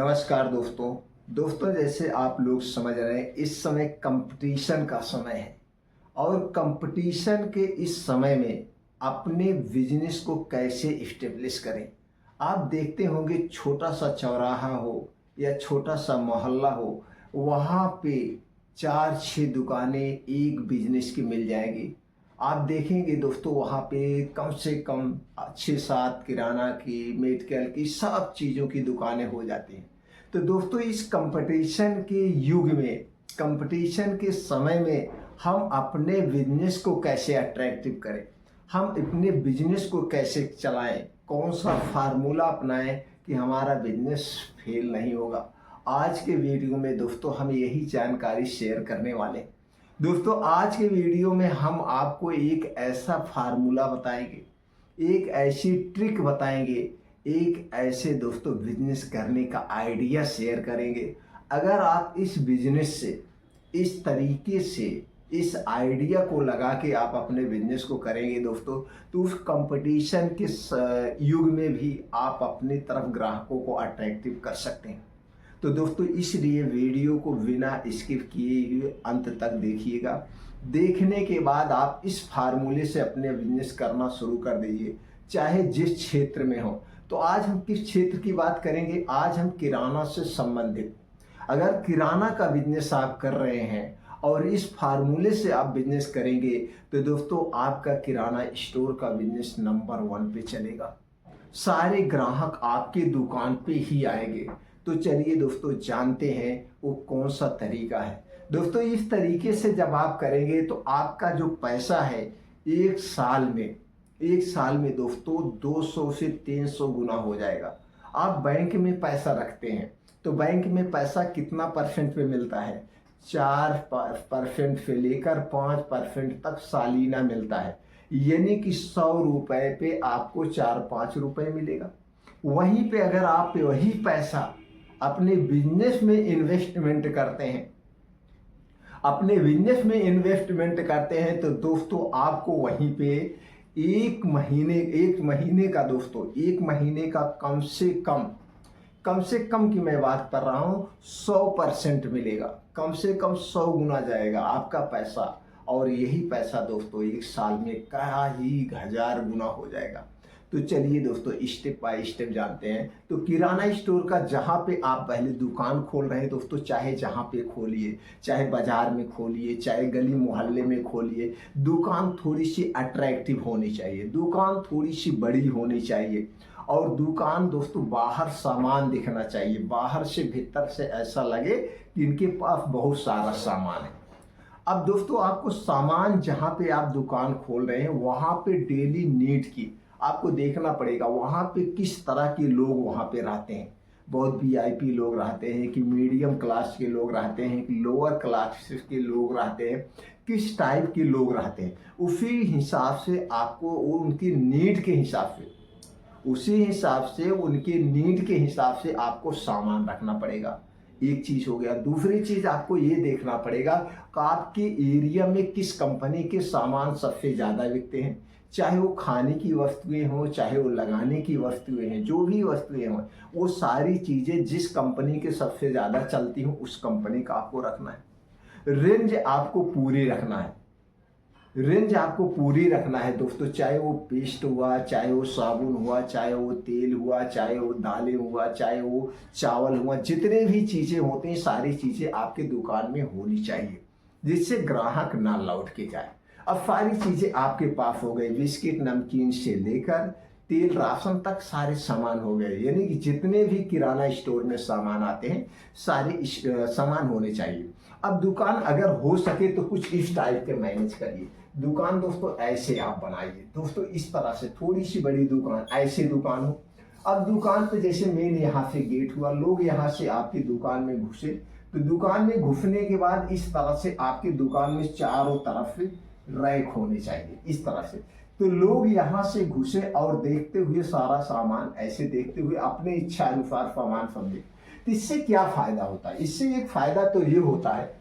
नमस्कार दोस्तों जैसे आप लोग समझ रहे हैं इस समय कंपटीशन का समय है और कंपटीशन के इस समय में अपने बिजनेस को कैसे इस्टेब्लिश करें। आप देखते होंगे छोटा सा चौराहा हो या छोटा सा मोहल्ला हो, वहाँ पे 4-6 दुकानें एक बिजनेस की मिल जाएगी। आप देखेंगे दोस्तों वहाँ पे कम से कम 6-7 किराना की, मेडिकल की, सब चीज़ों की दुकानें हो जाती हैं। तो दोस्तों इस कंपटीशन के युग में, कंपटीशन के समय में हम अपने बिजनेस को कैसे अट्रैक्टिव करें, हम अपने बिजनेस को कैसे चलाएं, कौन सा फार्मूला अपनाएं कि हमारा बिजनेस फेल नहीं होगा। आज के वीडियो में दोस्तों हम यही जानकारी शेयर करने वाले हैं। दोस्तों आज के वीडियो में हम आपको एक ऐसा फार्मूला बताएंगे, एक ऐसी ट्रिक बताएंगे, एक ऐसे दोस्तों बिजनेस करने का आइडिया शेयर करेंगे। अगर आप इस बिजनेस से, इस तरीके से, इस आइडिया को लगा के आप अपने बिजनेस को करेंगे दोस्तों, तो उस कंपटीशन के युग में भी आप अपनी तरफ ग्राहकों को अट्रैक्टिव कर सकते हैं। तो दोस्तों इसलिए वीडियो को बिना स्किप किए हुए अंत तक देखिएगा। देखने के बाद आप इस फार्मूले से अपने बिजनेस करना शुरू कर दीजिए, चाहे जिस क्षेत्र में हो। तो आज हम किस क्षेत्र की बात करेंगे? आज हम किराना से संबंधित। अगर किराना का बिजनेस आप कर रहे हैं और इस फार्मूले से आप बिजनेस करेंगे तो दोस्तों आपका किराना स्टोर का बिजनेस नंबर 1 पे चलेगा। सारे ग्राहक आपके दुकान पे ही आएंगे। तो चलिए दोस्तों जानते हैं वो कौन सा तरीका है। दोस्तों इस तरीके से जब आप करेंगे तो आपका जो पैसा है एक साल में दोस्तों 200 से 300 गुना हो जाएगा। आप बैंक में पैसा रखते हैं तो बैंक में पैसा कितना परसेंट पे मिलता है? 4% से लेकर 5% तक सालाना मिलता है। यानी कि 100 रुपए पे आपको 4-5 रुपए मिलेगा। वहीं पे अगर आप वही पैसा अपने बिजनेस में इन्वेस्टमेंट करते हैं तो दोस्तों आपको वहीं पे एक महीने का कम से कम की मैं बात कर रहा हूँ 100% मिलेगा। कम से कम 100 गुना जाएगा आपका पैसा। और यही पैसा दोस्तों एक साल में कई हजार गुना हो जाएगा। तो चलिए दोस्तों स्टेप बाय स्टेप जानते हैं। तो किराना स्टोर का जहाँ पे आप पहले दुकान खोल रहे हैं दोस्तों, चाहे जहाँ पे खोलिए, चाहे बाजार में खोलिए, चाहे गली मोहल्ले में खोलिए, दुकान थोड़ी सी अट्रैक्टिव होनी चाहिए, दुकान थोड़ी सी बड़ी होनी चाहिए। और दुकान दोस्तों बाहर सामान दिखना चाहिए, बाहर से भीतर से ऐसा लगे कि इनके पास बहुत सारा सामान है। अब दोस्तों आपको सामान, जहाँ पे आप दुकान खोल रहे हैं वहाँ पे डेली नीड की आपको देखना पड़ेगा। वहाँ पे किस तरह के लोग वहाँ पे रहते हैं। बहुत वीआईपी लोग रहते हैं कि मीडियम क्लास के लोग रहते हैं कि लोअर क्लास के लोग रहते हैं, किस टाइप के लोग रहते हैं। उसी हिसाब से आपको उनकी नीड के हिसाब से आपको सामान रखना पड़ेगा। एक चीज हो गया। दूसरी चीज आपको ये देखना पड़ेगा कि आपके एरिया में किस कंपनी के सामान सबसे ज्यादा बिकते हैं। चाहे वो खाने की वस्तुएं हों, चाहे वो लगाने की वस्तुएं हैं, जो भी वस्तुएं हों, वो सारी चीजें जिस कंपनी के सबसे ज्यादा चलती हों उस कंपनी का आपको रखना है। रेंज आपको पूरी रखना है दोस्तों। चाहे वो पेस्ट हुआ, चाहे वो साबुन हुआ, चाहे वो तेल हुआ, चाहे वो दालें हुआ, चाहे वो चावल हुआ, जितने भी चीजें होती हैं सारी चीजें आपके दुकान में होनी चाहिए, जिससे ग्राहक ना लौट के जाए। अब सारी चीजें आपके पास हो गई, बिस्किट नमकीन से लेकर तेल राशन तक सारे सामान हो गए। यानी कि जितने भी किराना स्टोर में सामान आते हैं सारे सामान होने चाहिए। अब दुकान अगर हो सके तो कुछ इस टाइप के मैनेज करिए। दुकान दोस्तों ऐसे आप बनाइए दोस्तों, इस तरह से थोड़ी सी बड़ी दुकान, ऐसे दुकान हो। अब दुकान पे जैसे मेन यहाँ से गेट हुआ, लोग यहाँ से आपकी दुकान में घुसे, तो दुकान में घुसने के बाद इस तरह से आपकी दुकान में चारों तरफ से रैक होने चाहिए, इस तरह से। तो लोग यहाँ से घुसे और देखते हुए सारा सामान, ऐसे देखते हुए अपने इच्छा अनुसार सामान समझे। तो इससे क्या फायदा होता है? इससे एक फायदा तो ये होता है,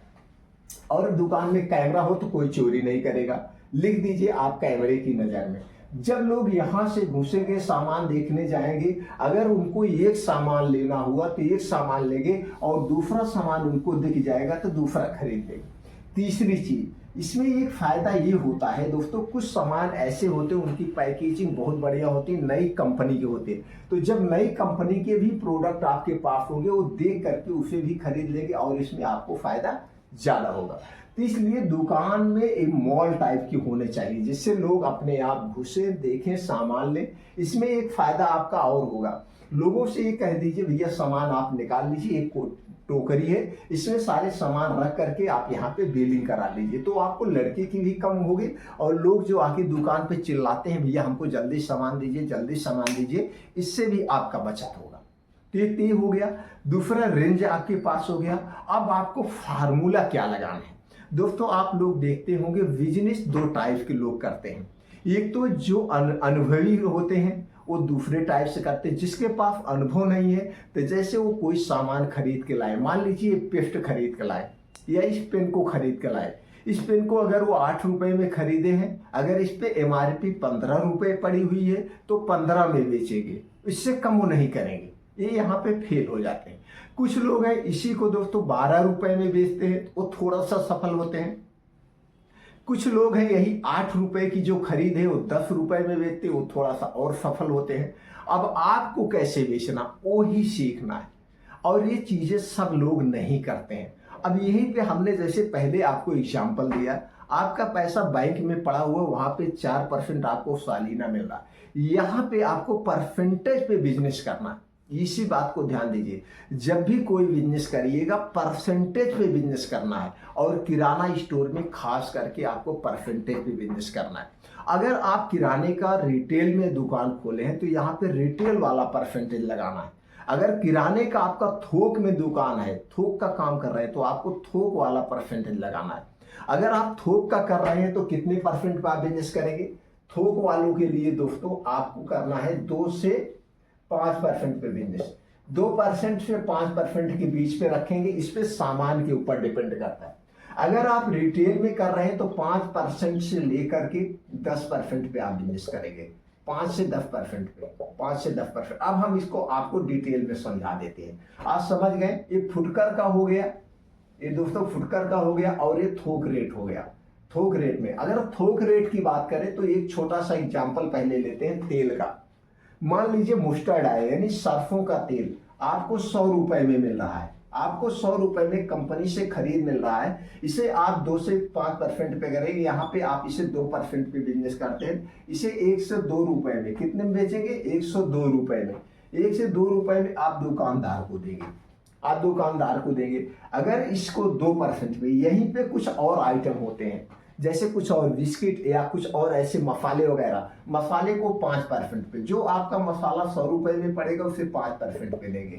और दुकान में कैमरा हो तो कोई चोरी नहीं करेगा। लिख दीजिए आप कैमरे की नजर में। जब लोग यहाँ से घुसेंगे, सामान देखने जाएंगे, अगर उनको एक सामान लेना हुआ तो एक सामान लेंगे और दूसरा सामान उनको दिख जाएगा तो दूसरा खरीद लेंगे। तीसरी चीज, इसमें एक फायदा ये होता है दोस्तों, कुछ सामान ऐसे होते हैं उनकी पैकेजिंग बहुत बढ़िया होती है, नई कंपनी के होते हैं, तो जब नई कंपनी के भी प्रोडक्ट आपके पास होंगे वो देख करके उसे भी खरीद लेंगे और इसमें आपको फायदा ज्यादा होगा। तो इसलिए दुकान में एक मॉल टाइप की होने चाहिए जिससे लोग अपने आप घुसे, देखें, सामान लें। इसमें एक फायदा आपका और होगा, लोगों से ये कह दीजिए भैया सामान आप निकाल लीजिए, एक टोकरी है इसमें सारे सामान रख करके आप यहाँ पे बिलिंग करा लीजिए, तो आपको लड़के की भी कम होगी और लोग जो आके दुकान पे चिल्लाते हैं भैया हमको जल्दी सामान दीजिए, जल्दी सामान दीजिए, इससे भी आपका बचत होगा। तो ये हो गया, दूसरा रेंज आपके पास हो गया। अब आपको फार्मूला क्या लगाना है दोस्तों, आप लोग देखते होंगे बिजनेस दो टाइप के लोग करते हैं, एक तो जो अनुभवी होते हैं वो दूसरे टाइप से करते हैं, जिसके पास अनुभव नहीं है तो जैसे वो कोई सामान खरीद के लाए, मान लीजिए पेस्ट खरीद के लाए या इस पेन को खरीद के लाए, इस पेन को अगर वो 8 रुपए में खरीदे हैं, अगर इस पे MRP 15 रुपए पड़ी हुई है तो 15 में बेचेंगे, इससे कम वो नहीं करेंगे, ये यहाँ पे फेल हो जाते हैं। कुछ लोग हैं इसी को दोस्तों 12 रुपए में बेचते हैं, वो थोड़ा सा सफल होते हैं। कुछ लोग हैं यही 8 रुपए की जो खरीद है वो 10 रुपए में बेचते हैं, वो थोड़ा सा और सफल होते हैं। अब आपको कैसे बेचना वो ही सीखना है, और ये चीजें सब लोग नहीं करते हैं। अब यहीं पे हमने जैसे पहले आपको एग्जाम्पल दिया, आपका पैसा बैंक में पड़ा हुआ, वहां पे 4% आपको सालाना मिल रहा है, यहाँ पे आपको परसेंटेज पे बिजनेस करना है। इसी बात को ध्यान दीजिए, जब भी कोई बिजनेस करिएगा परसेंटेज पे बिजनेस करना है, और किराना स्टोर में खास करके आपको परसेंटेज पे बिजनेस करना है। अगर आप किराने का रिटेल में दुकान खोले हैं तो यहाँ पे रिटेल वाला परसेंटेज लगाना है। अगर किराने का आपका थोक में दुकान है, थोक का काम कर रहे हैं, तो आपको थोक वाला परसेंटेज लगाना है। अगर आप थोक का कर रहे हैं तो कितने परसेंट पे आप बिजनेस करेंगे? थोक वालों के लिए दोस्तों आपको करना है 2 से 5% पे बिजनेस, 2% से 5% के बीच पे रखेंगे। इस पे सामान के ऊपर डिपेंड करता है। अगर आप रिटेल में कर रहे हैं तो 5% से लेकर के 10% पे आप बिजनेस करेंगे, 5 से 10% पे, 5 से 10%। अब हम इसको आपको डिटेल में समझा देते हैं। आप समझ गए, ये फुटकर का हो गया, ये दोस्तों फुटकर का हो गया, और ये थोक रेट हो गया। थोक रेट में अगर थोक रेट की बात करें तो एक छोटा सा एग्जाम्पल पहले लेते हैं तेल का। मान लीजिए मस्टर्ड ऑयल यानी सरसों का तेल आपको 100 रुपए में मिल रहा है, आपको 100 रुपए में कंपनी से खरीद मिल रहा है। इसे आप 2 से 5% पे करेंगे, यहाँ पे आप इसे 2% पे बिजनेस करते हैं। इसे 1 से 2 रुपए में कितने में बेचेंगे? 102 रुपए में। 1 से 2 रुपए में आप दुकानदार को देंगे, आप दुकानदार को देंगे। अगर इसको 2% पे, यहीं पे कुछ और आइटम होते हैं जैसे कुछ और बिस्किट या कुछ और ऐसे मसाले वगैरह, मसाले को 5% पे, जो आपका मसाला 100 रुपए में पड़ेगा उसे 5% पे लेंगे,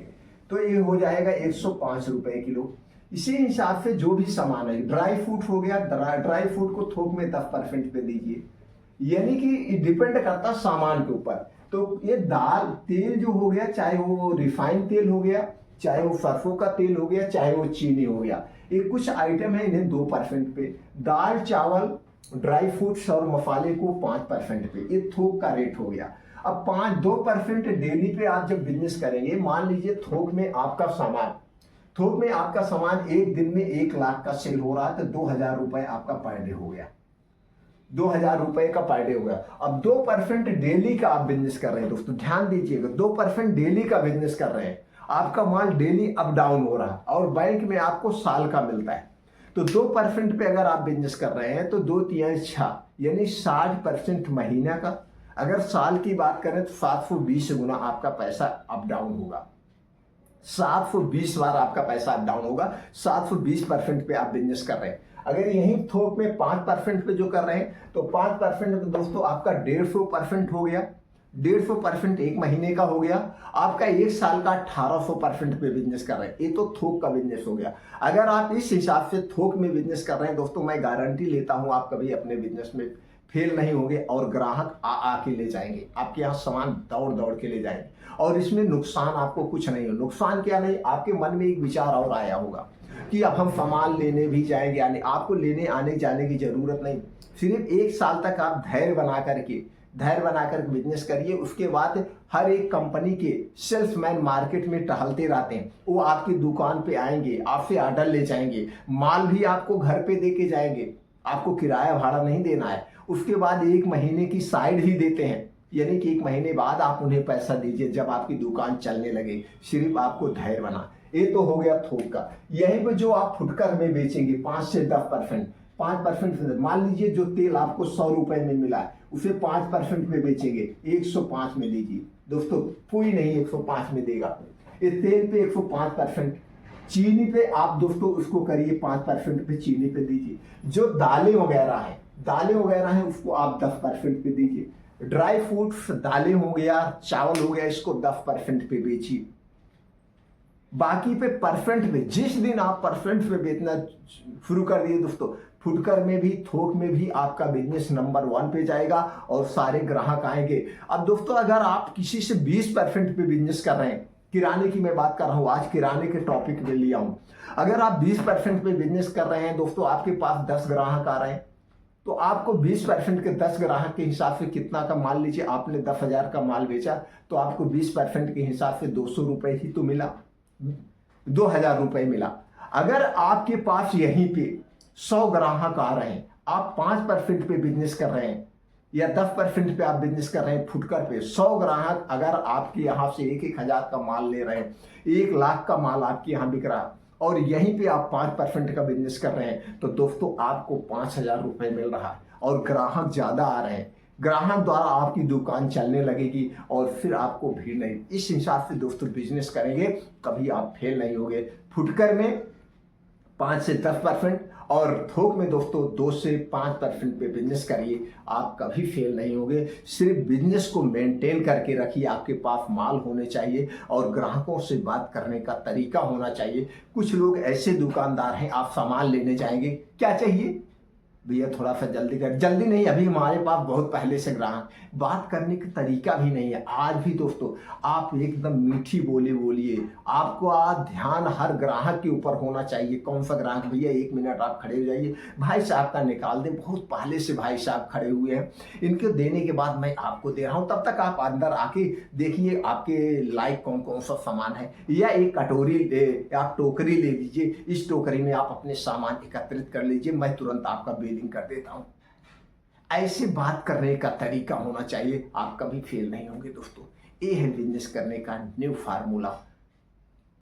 तो ये हो जाएगा 105 रुपए किलो। इसी हिसाब से जो भी सामान है, ड्राई फ्रूट हो गया, ड्राई फ्रूट को थोक में 10% पे दीजिए, यानी कि डिपेंड करता सामान के ऊपर। तो ये दाल तेल जो हो गया, चाहे वो रिफाइंड तेल हो गया, चाहे वो सरसों का तेल हो गया, चाहे वो चीनी हो गया, ये कुछ आइटम है इन्हें 2% पे। दाल चावल ड्राई फ्रूट्स और मसाले को 5% पे, ये थोक का रेट हो गया। अब 2% डेली पे आप जब बिजनेस करेंगे, मान लीजिए थोक में आपका सामान एक दिन में 1 लाख का सेल हो रहा है, तो 2000 रुपए आपका पर डे हो गया, 2000 रुपए का पर डे हो गया। अब 2% डेली का आप बिजनेस कर रहे हैं दोस्तों, ध्यान दीजिएगा, 2% डेली का बिजनेस कर रहे हैं, आपका माल डेली अप डाउन हो रहा है और बैंक में आपको साल का मिलता है। तो 2% पे अगर आप बिजनेस कर रहे हैं तो 2 3 6 यानी 60% महीना का। अगर साल की बात करें तो 720 गुना आपका पैसा अप डाउन होगा, 720 बार आपका पैसा अप डाउन होगा। 720% पे आप बिजनेस कर रहे हैं। अगर यही थोक में 5% पे जो कर रहे हैं तो 5% तो दोस्तों आपका 150% हो गया, 150% एक महीने का हो गया। आपका 1 साल का 1800% पे बिजनेस कर रहे हैं, ये तो थोक का बिजनेस हो गया। अगर आप इस हिसाब से थोक में बिजनेस कर रहे हैं दोस्तों, मैं गारंटी लेता हूं आप कभी अपने बिजनेस में फेल नहीं होंगे और ग्राहक आ के ले जाएंगे, आपके यहाँ सामान दौड़ दौड़ के ले जाएंगे, और इसमें नुकसान आपको कुछ नहीं हो। नुकसान क्या नहीं, आपके मन में एक विचार और आया होगा कि अब हम सामान लेने भी जाएंगे, यानी आपको लेने आने जाने की जरूरत नहीं। सिर्फ 1 साल तक आप धैर्य बना करके धैर्य बनाकर बिजनेस करिए। उसके बाद हर एक कंपनी के सेल्समैन मार्केट में टहलते रहते हैं, वो आपकी दुकान पे आएंगे, आपसे ऑर्डर ले जाएंगे, माल भी आपको घर पे दे के जाएंगे, आपको किराया भाड़ा नहीं देना है। उसके बाद 1 महीने की साइड ही देते हैं, यानी कि 1 महीने बाद आप उन्हें पैसा दीजिए जब आपकी दुकान चलने लगे। सिर्फ आपको धैर्य बना। ये तो हो गया थोक का। यहीं पे जो आप फुटकर में बेचेंगे 5 से 10%, 5% मान लीजिए जो तेल आपको 100 रुपए में मिला है उसे 5% में बेचेंगे, 105 में दीजिए। दोस्तों कोई नहीं 105 में देगा। ये तेल पे 105%, चीनी पे आप दोस्तों उसको करिए 5% पे चीनी पे दीजिए। जो दालें वगैरह हैं उसको आप 10% पे दीजिए। ड्राई फ्रूट्स, दालें हो गया, चावल हो गया, इसको 10% पे बेचिए। बाकी पे परसेंट पे, जिस दिन आप परसेंट पे बेचना शुरू कर दिए दोस्तों, फुटकर में भी थोक में भी आपका बिजनेस नंबर 1 पे जाएगा और सारे ग्राहक आएंगे। अब दोस्तों अगर आप किसी से 20% पे बिजनेस कर रहे हैं, किराने की मैं बात कर रहा हूं, आज किराने के टॉपिक में लिया हूं। अगर आप 20% पे बिजनेस कर रहे हैं दोस्तों, आपके पास 10 ग्राहक आ रहे हैं, तो आपको 20% के 10 ग्राहक के हिसाब से कितना का माल लीजिए, आपने 10,000 का माल बेचा तो आपको 20% के हिसाब से 200 रुपए ही तो मिला, 2,000 रुपए मिला। अगर आपके पास यहीं पे 100 ग्राहक आ रहे हैं, आप 5% पे बिजनेस कर रहे हैं या 10% पे आप बिजनेस कर रहे हैं फुटकर पे, 100 ग्राहक अगर आपके यहाँ से 1,000 का माल ले रहे हैं, 1 लाख का माल आपके यहाँ बिक रहा है और यहीं पे आप 5% का बिजनेस कर रहे हैं, तो दोस्तों आपको 5,000 रुपए मिल रहा है और ग्राहक ज्यादा आ रहे हैं। ग्राहक द्वारा आपकी दुकान चलने लगेगी और फिर आपको भीड़ नहीं। इस हिसाब से दोस्तों बिजनेस करेंगे, कभी आप फेल नहीं होंगे। फुटकर में 5 से 10% और थोक में दोस्तों 2 से 5% पे बिजनेस करिए, आप कभी फेल नहीं होंगे। सिर्फ बिजनेस को मेंटेन करके रखिए, आपके पास माल होने चाहिए और ग्राहकों से बात करने का तरीका होना चाहिए। कुछ लोग ऐसे दुकानदार हैं, आप सामान लेने जाएंगे, क्या चाहिए भैया थोड़ा सा जल्दी कर, जल्दी नहीं, अभी हमारे पास बहुत पहले से ग्राहक, बात करने का तरीका भी नहीं है। आज भी दोस्तों आप एकदम मीठी बोली बोलिए, आपको आज ध्यान हर ग्राहक के ऊपर होना चाहिए। कौन सा ग्राहक, भैया 1 मिनट आप खड़े हो जाइए, भाई साहब का निकाल दें, बहुत पहले से भाई साहब खड़े हुए हैं, इनको देने के बाद मैं आपको दे रहा हूं, तब तक आप अंदर आके देखिए आपके लाइक कौन कौन सा सामान है, या एक कटोरी आप टोकरी ले लीजिए, इस टोकरी में आप अपने सामान एकत्रित कर लीजिए, मैं तुरंत आपका बिलिंग कर देता हूं। ऐसे बात करने का तरीका होना चाहिए, आप कभी फेल नहीं होंगे दोस्तों। ये है बिजनेस करने का न्यू फार्मूला।